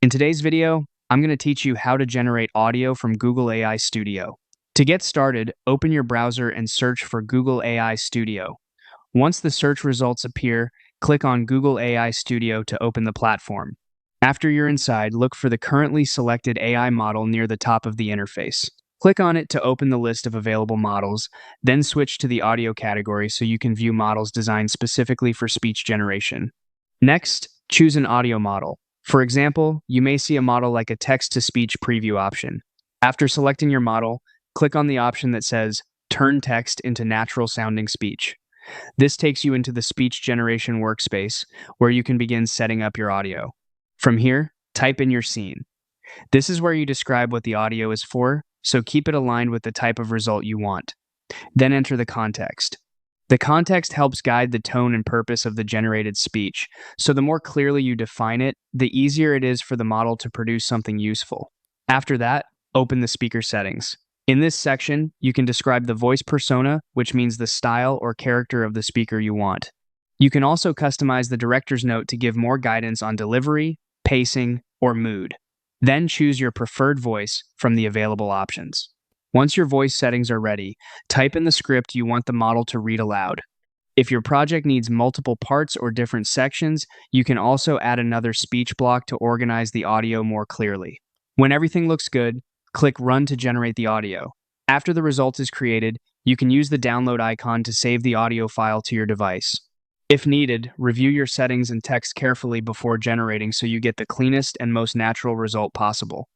In today's video, I'm going to teach you how to generate audio from Google AI Studio. To get started, open your browser and search for Google AI Studio. Once the search results appear, click on Google AI Studio to open the platform. After you're inside, look for the currently selected AI model near the top of the interface. Click on it to open the list of available models, then switch to the audio category so you can view models designed specifically for speech generation. Next, choose an audio model. For example, you may see a model like a text-to-speech preview option. After selecting your model, click on the option that says Turn Text into Natural-Sounding Speech. This takes you into the speech generation workspace, where you can begin setting up your audio. From here, type in your scene. This is where you describe what the audio is for, so keep it aligned with the type of result you want. Then enter the context. The context helps guide the tone and purpose of the generated speech, so the more clearly you define it, the easier it is for the model to produce something useful. After that, open the speaker settings. In this section, you can describe the voice persona, which means the style or character of the speaker you want. You can also customize the director's note to give more guidance on delivery, pacing, or mood. Then choose your preferred voice from the available options. Once your voice settings are ready, type in the script you want the model to read aloud. If your project needs multiple parts or different sections, you can also add another speech block to organize the audio more clearly. When everything looks good, click Run to generate the audio. After the result is created, you can use the download icon to save the audio file to your device. If needed, review your settings and text carefully before generating so you get the cleanest and most natural result possible.